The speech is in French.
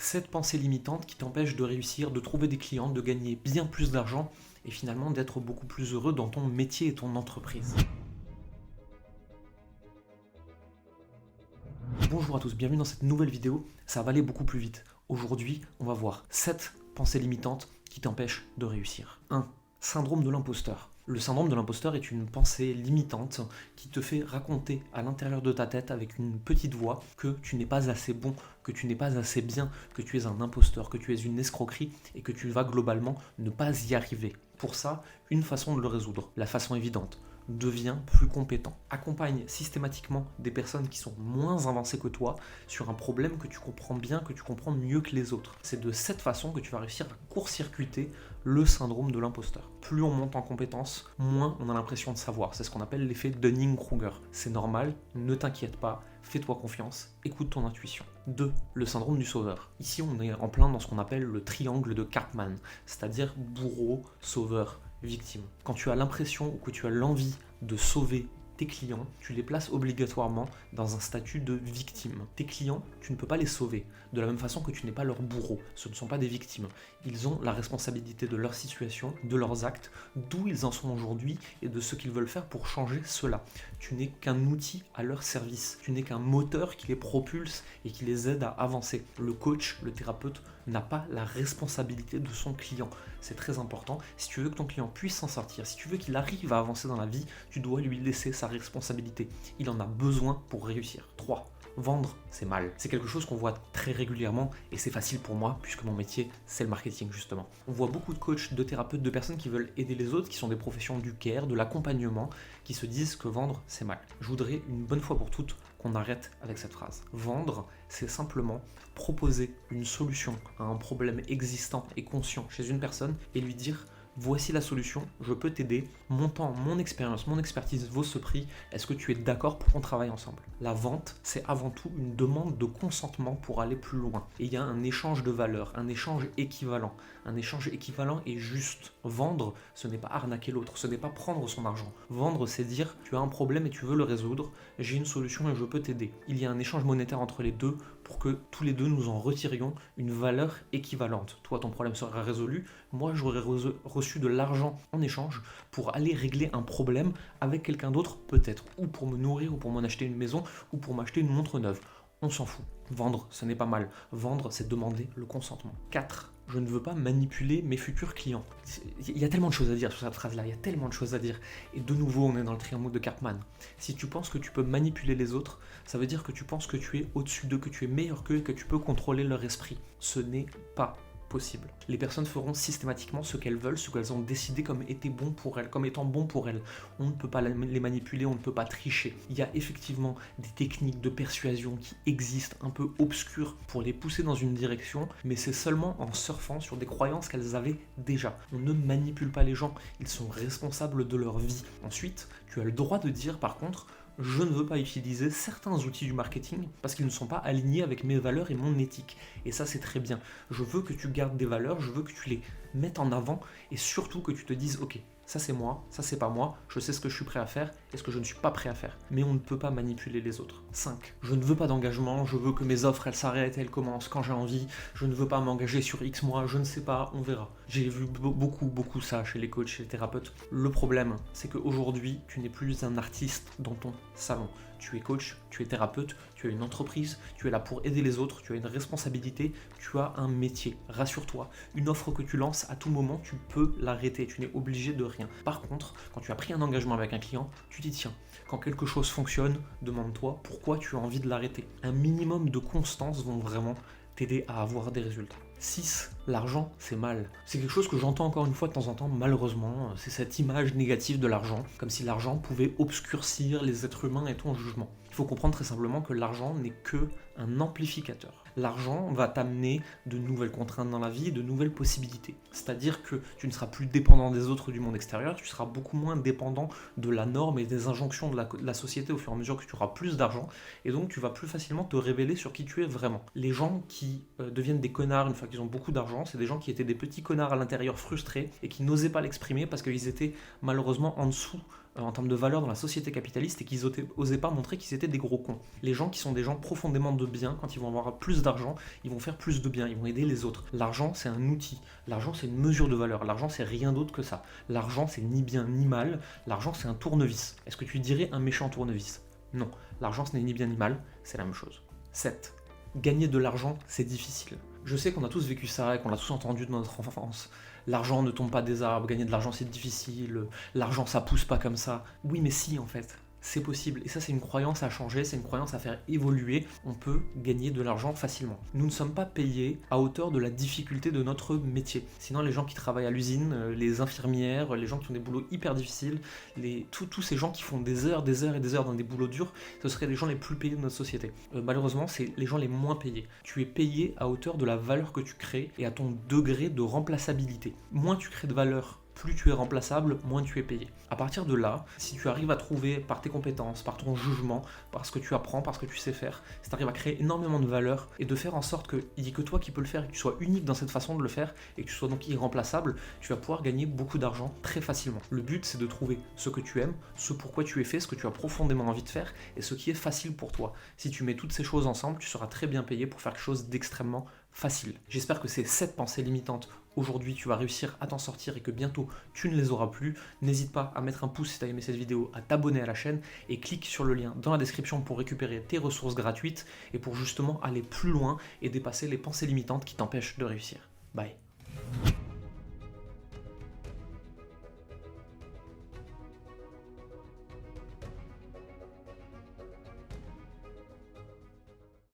7 pensées limitantes qui t'empêchent de réussir, de trouver des clients, de gagner bien plus d'argent et finalement d'être beaucoup plus heureux dans ton métier et ton entreprise. Bonjour à tous, bienvenue dans cette nouvelle vidéo. Ça va aller beaucoup plus vite. Aujourd'hui, on va voir 7 pensées limitantes qui t'empêchent de réussir. 1. Syndrome de l'imposteur. Le syndrome de l'imposteur est une pensée limitante qui te fait raconter à l'intérieur de ta tête avec une petite voix que tu n'es pas assez bon, que tu n'es pas assez bien, que tu es un imposteur, que tu es une escroquerie et que tu vas globalement ne pas y arriver. Pour ça, une façon de le résoudre, la façon évidente. Deviens plus compétent. Accompagne systématiquement des personnes qui sont moins avancées que toi sur un problème que tu comprends bien, que tu comprends mieux que les autres. C'est de cette façon que tu vas réussir à court-circuiter le syndrome de l'imposteur. Plus on monte en compétence, moins on a l'impression de savoir. C'est ce qu'on appelle l'effet Dunning-Kruger. C'est normal, ne t'inquiète pas, fais-toi confiance, écoute ton intuition. 2. Le syndrome du sauveur. Ici, on est en plein dans ce qu'on appelle le triangle de Karpman, c'est-à-dire bourreau, sauveur, victime. Quand tu as l'impression ou que tu as l'envie de sauver tes clients, tu les places obligatoirement dans un statut de victime. Tes clients, tu ne peux pas les sauver, de la même façon que tu n'es pas leur bourreau. Ce ne sont pas des victimes. Ils ont la responsabilité de leur situation, de leurs actes, d'où ils en sont aujourd'hui et de ce qu'ils veulent faire pour changer cela. Tu n'es qu'un outil à leur service. Tu n'es qu'un moteur qui les propulse et qui les aide à avancer. Le coach, le thérapeute, n'a pas la responsabilité de son client. C'est très important. Si tu veux que ton client puisse s'en sortir, si tu veux qu'il arrive à avancer dans la vie, tu dois lui laisser sa responsabilité. Il en a besoin pour réussir. 3. Vendre, c'est mal. C'est quelque chose qu'on voit très régulièrement et c'est facile pour moi puisque mon métier, c'est le marketing justement. On voit beaucoup de coachs, de thérapeutes, de personnes qui veulent aider les autres, qui sont des professions du care, de l'accompagnement, qui se disent que vendre, c'est mal. Je voudrais une bonne fois pour toutes qu'on arrête avec cette phrase. Vendre, c'est simplement proposer une solution à un problème existant et conscient chez une personne et lui dire voici la solution, je peux t'aider, mon temps, mon expérience, mon expertise vaut ce prix, est-ce que tu es d'accord pour qu'on travaille ensemble? La vente, c'est avant tout une demande de consentement pour aller plus loin. Et il y a un échange de valeurs, un échange équivalent. Un échange équivalent est juste. Vendre, ce n'est pas arnaquer l'autre, ce n'est pas prendre son argent. Vendre, c'est dire tu as un problème et tu veux le résoudre, j'ai une solution et je peux t'aider. Il y a un échange monétaire entre les deux pour que tous les deux nous en retirions une valeur équivalente. Toi, ton problème sera résolu, moi, j'aurais reçu de l'argent en échange pour aller régler un problème avec quelqu'un d'autre, peut-être, ou pour me nourrir, ou pour m'en acheter une maison, ou pour m'acheter une montre neuve. On s'en fout. Vendre, ce n'est pas mal. Vendre, c'est demander le consentement. 4. Je ne veux pas manipuler mes futurs clients. Il y a tellement de choses à dire sur cette phrase-là, il y a tellement de choses à dire. Et de nouveau, on est dans le triangle de Karpman. Si tu penses que tu peux manipuler les autres, ça veut dire que tu penses que tu es au-dessus d'eux, que tu es meilleur qu'eux et que tu peux contrôler leur esprit. Ce n'est pas possible. Les personnes feront systématiquement ce qu'elles veulent, ce qu'elles ont décidé comme étant bon pour elles, comme étant bon pour elles. On ne peut pas les manipuler, on ne peut pas tricher. Il y a effectivement des techniques de persuasion qui existent, un peu obscures, pour les pousser dans une direction, mais c'est seulement en surfant sur des croyances qu'elles avaient déjà. On ne manipule pas les gens, ils sont responsables de leur vie. Ensuite, tu as le droit de dire par contre je ne veux pas utiliser certains outils du marketing parce qu'ils ne sont pas alignés avec mes valeurs et mon éthique. Et ça, c'est très bien. Je veux que tu gardes des valeurs, je veux que tu les mettes en avant et surtout que tu te dises, ok, ça c'est moi, ça c'est pas moi, je sais ce que je suis prêt à faire et ce que je ne suis pas prêt à faire. Mais on ne peut pas manipuler les autres. 5. Je ne veux pas d'engagement, je veux que mes offres, elles s'arrêtent, elles commencent quand j'ai envie, je ne veux pas m'engager sur X mois, je ne sais pas, on verra. J'ai vu beaucoup ça chez les coachs, chez les thérapeutes. Le problème, c'est qu'aujourd'hui, tu n'es plus un artiste dans ton salon. Tu es coach, tu es thérapeute, tu as une entreprise, tu es là pour aider les autres, tu as une responsabilité, tu as un métier. Rassure-toi, une offre que tu lances, à tout moment, tu peux l'arrêter, tu n'es obligé de rien. Par contre, quand tu as pris un engagement avec un client, tu t'y tiens. Quand quelque chose fonctionne, demande-toi pourquoi tu as envie de l'arrêter. Un minimum de constance vont vraiment t'aider à avoir des résultats. 6. L'argent, c'est mal. C'est quelque chose que j'entends encore une fois de temps en temps, malheureusement. C'est cette image négative de l'argent, comme si l'argent pouvait obscurcir les êtres humains et ton jugement. Il faut comprendre très simplement que l'argent n'est que un amplificateur. L'argent va t'amener de nouvelles contraintes dans la vie et de nouvelles possibilités. C'est-à-dire que tu ne seras plus dépendant des autres du monde extérieur, tu seras beaucoup moins dépendant de la norme et des injonctions de la société au fur et à mesure que tu auras plus d'argent, et donc tu vas plus facilement te révéler sur qui tu es vraiment. Les gens qui deviennent des connards une fois ils ont beaucoup d'argent, c'est des gens qui étaient des petits connards à l'intérieur frustrés et qui n'osaient pas l'exprimer parce qu'ils étaient malheureusement en dessous en termes de valeur dans la société capitaliste et qu'ils n'osaient pas montrer qu'ils étaient des gros cons. Les gens qui sont des gens profondément de bien, quand ils vont avoir plus d'argent, ils vont faire plus de bien, ils vont aider les autres. L'argent, c'est un outil. L'argent, c'est une mesure de valeur. L'argent, c'est rien d'autre que ça. L'argent, c'est ni bien ni mal. L'argent, c'est un tournevis. Est-ce que tu dirais un méchant tournevis? Non. L'argent, ce n'est ni bien ni mal, c'est la même chose. 7. Gagner de l'argent, c'est difficile. Je sais qu'on a tous vécu ça et qu'on l'a tous entendu de notre enfance. L'argent ne tombe pas des arbres, gagner de l'argent c'est difficile, l'argent ça pousse pas comme ça. Oui mais si en fait, c'est possible. Et ça c'est une croyance à changer, c'est une croyance à faire évoluer. On peut gagner de l'argent facilement. Nous ne sommes pas payés à hauteur de la difficulté de notre métier. Sinon les gens qui travaillent à l'usine, les infirmières, les gens qui ont des boulots hyper difficiles, tous ces gens qui font des heures et des heures dans des boulots durs, ce seraient les gens les plus payés de notre société. Malheureusement c'est les gens les moins payés. Tu es payé à hauteur de la valeur que tu crées et à ton degré de remplaçabilité. Moins tu crées de valeur, plus tu es remplaçable, moins tu es payé. À partir de là, si tu arrives à trouver par tes compétences, par ton jugement, par ce que tu apprends, par ce que tu sais faire, si tu arrives à créer énormément de valeur et de faire en sorte qu'il n'y ait que toi qui peux le faire et que tu sois unique dans cette façon de le faire et que tu sois donc irremplaçable, tu vas pouvoir gagner beaucoup d'argent très facilement. Le but, c'est de trouver ce que tu aimes, ce pourquoi tu es fait, ce que tu as profondément envie de faire et ce qui est facile pour toi. Si tu mets toutes ces choses ensemble, tu seras très bien payé pour faire quelque chose d'extrêmement facile. J'espère que ces 7 pensées limitantes aujourd'hui tu vas réussir à t'en sortir et que bientôt tu ne les auras plus. N'hésite pas à mettre un pouce si tu as aimé cette vidéo, à t'abonner à la chaîne et clique sur le lien dans la description pour récupérer tes ressources gratuites et pour justement aller plus loin et dépasser les pensées limitantes qui t'empêchent de réussir. Bye.